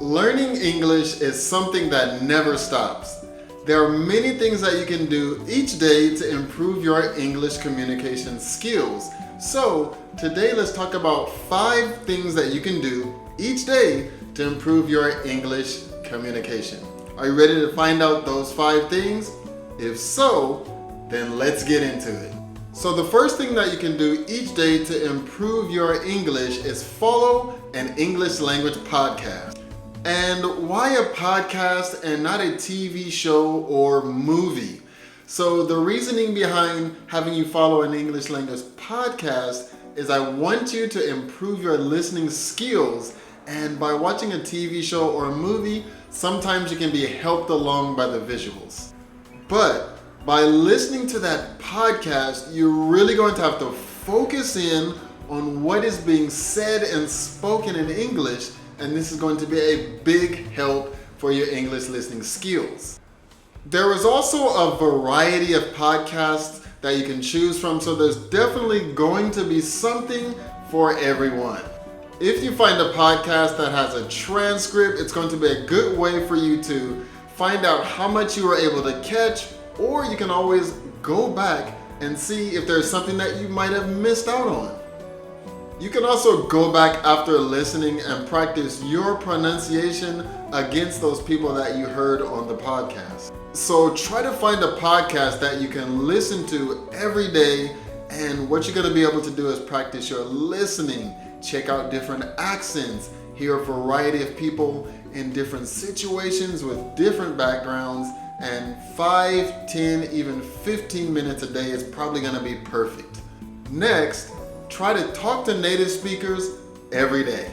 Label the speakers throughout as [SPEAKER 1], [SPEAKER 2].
[SPEAKER 1] Learning English is something that never stops. There are many things that you can do each day to improve your English communication skills. So today let's talk about 5 things that you can do each day to improve your English communication. Are you ready to find out those 5 things? If so, then let's get into it. So the first thing that you can do each day to improve your English is follow an English language podcast. And why a podcast and not a TV show or movie? So the reasoning behind having you follow an English language podcast is I want you to improve your listening skills. And by watching a TV show or a movie, sometimes you can be helped along by the visuals. But by listening to that podcast, you're really going to have to focus in on what is being said and spoken in English, and this is going to be a big help for your English listening skills. There is also a variety of podcasts that you can choose from, so there's definitely going to be something for everyone. If you find a podcast that has a transcript, it's going to be a good way for you to find out how much you were able to catch, or you can always go back and see if there's something that you might have missed out on. You can also go back after listening and practice your pronunciation against those people that you heard on the podcast. So try to find a podcast that you can listen to every day, and what you're going to be able to do is practice your listening, check out different accents, hear a variety of people in different situations with different backgrounds, and 5, 10, even 15 minutes a day is probably going to be perfect. Next, try to talk to native speakers every day.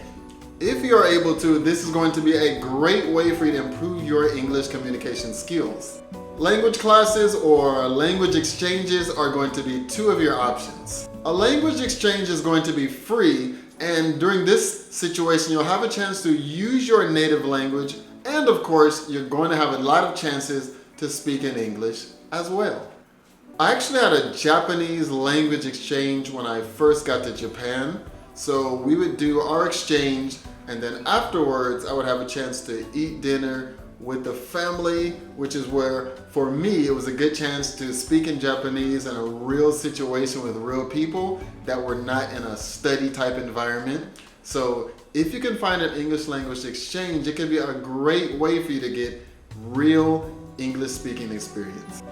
[SPEAKER 1] If you are able to, this is going to be a great way for you to improve your English communication skills. Language classes or language exchanges are going to be 2 of your options. A language exchange is going to be free, and during this situation, you'll have a chance to use your native language, and of course, you're going to have a lot of chances to speak in English as well. I actually had a Japanese language exchange when I first got to Japan. So we would do our exchange, and then afterwards I would have a chance to eat dinner with the family, which is where, for me, it was a good chance to speak in Japanese in a real situation with real people that were not in a study type environment. So if you can find an English language exchange, it can be a great way for you to get real English speaking experience.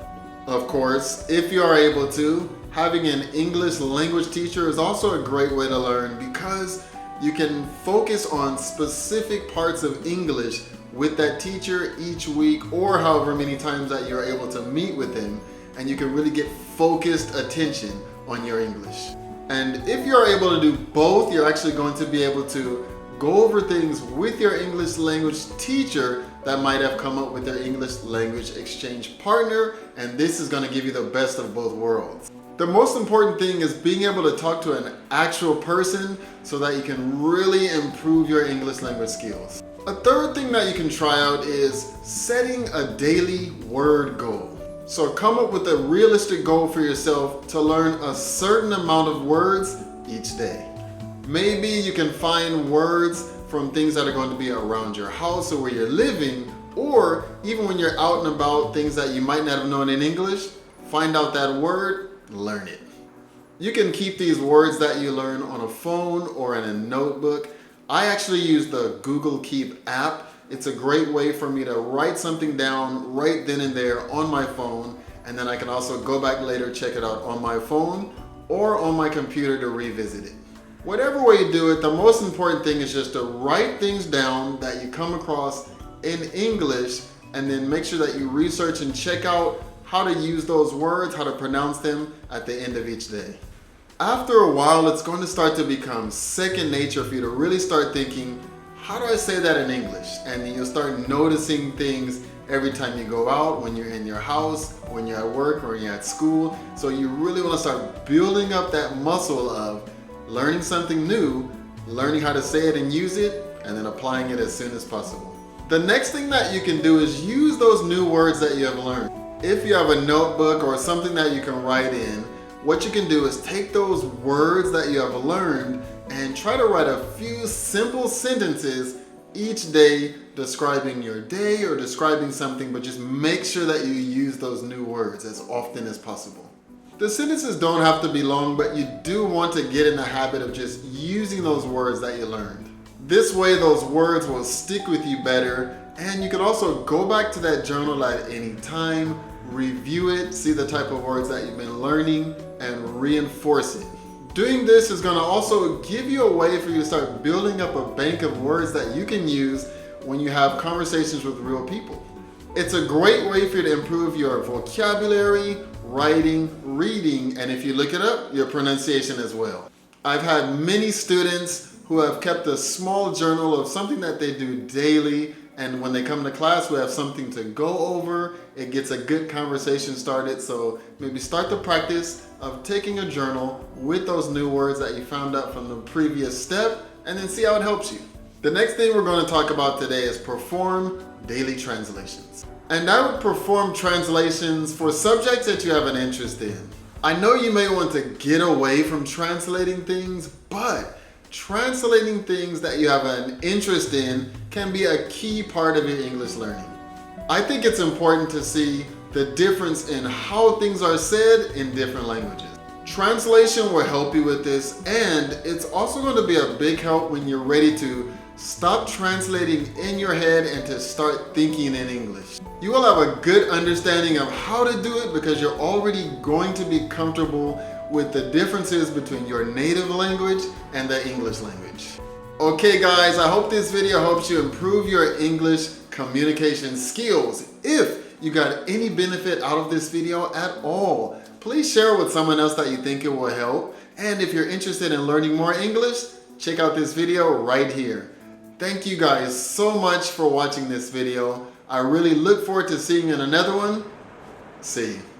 [SPEAKER 1] Of course, if you are able to, having an English language teacher is also a great way to learn, because you can focus on specific parts of English with that teacher each week, or however many times that you're able to meet with them, and you can really get focused attention on your English. And if you're able to do both, you're actually going to be able to go over things with your English language teacher that might have come up with their English language exchange partner, and this is going to give you the best of both worlds. The most important thing is being able to talk to an actual person so that you can really improve your English language skills. A third thing that you can try out is setting a daily word goal. So come up with a realistic goal for yourself to learn a certain amount of words each day. Maybe you can find words from things that are going to be around your house or where you're living, or even when you're out and about, things that you might not have known in English, find out that word, learn it. You can keep these words that you learn on a phone or in a notebook. I actually use the Google Keep app. It's a great way for me to write something down right then and there on my phone, and then I can also go back later, check it out on my phone or on my computer to revisit it. Whatever way you do it, the most important thing is just to write things down that you come across in English, and then make sure that you research and check out how to use those words, how to pronounce them at the end of each day. After a while, it's going to start to become second nature for you to really start thinking, how do I say that in English? And then you'll start noticing things every time you go out, when you're in your house, when you're at work, or when you're at school. So you really want to start building up that muscle of learning something new, learning how to say it and use it, and then applying it as soon as possible. The next thing that you can do is use those new words that you have learned. If you have a notebook or something that you can write in, what you can do is take those words that you have learned and try to write a few simple sentences each day describing your day or describing something, but just make sure that you use those new words as often as possible. The sentences don't have to be long, but you do want to get in the habit of just using those words that you learned. This way, those words will stick with you better, and you can also go back to that journal at any time, review it, see the type of words that you've been learning, and reinforce it. Doing this is going to also give you a way for you to start building up a bank of words that you can use when you have conversations with real people. It's a great way for you to improve your vocabulary, writing, reading, and if you look it up, your pronunciation as well. I've had many students who have kept a small journal of something that they do daily, and when they come to class, we have something to go over. It gets a good conversation started, so maybe start the practice of taking a journal with those new words that you found out from the previous step, and then see how it helps you. The next thing we're going to talk about today is perform daily translations. And I would perform translations for subjects that you have an interest in. I know you may want to get away from translating things, but translating things that you have an interest in can be a key part of your English learning. I think it's important to see the difference in how things are said in different languages. Translation will help you with this, and it's also going to be a big help when you're ready to stop translating in your head and to start thinking in English. You will have a good understanding of how to do it because you're already going to be comfortable with the differences between your native language and the English language. Okay guys, I hope this video helps you improve your English communication skills. If you got any benefit out of this video at all, please share it with someone else that you think it will help. And if you're interested in learning more English, check out this video right here. Thank you guys so much for watching this video. I really look forward to seeing you in another one. See you.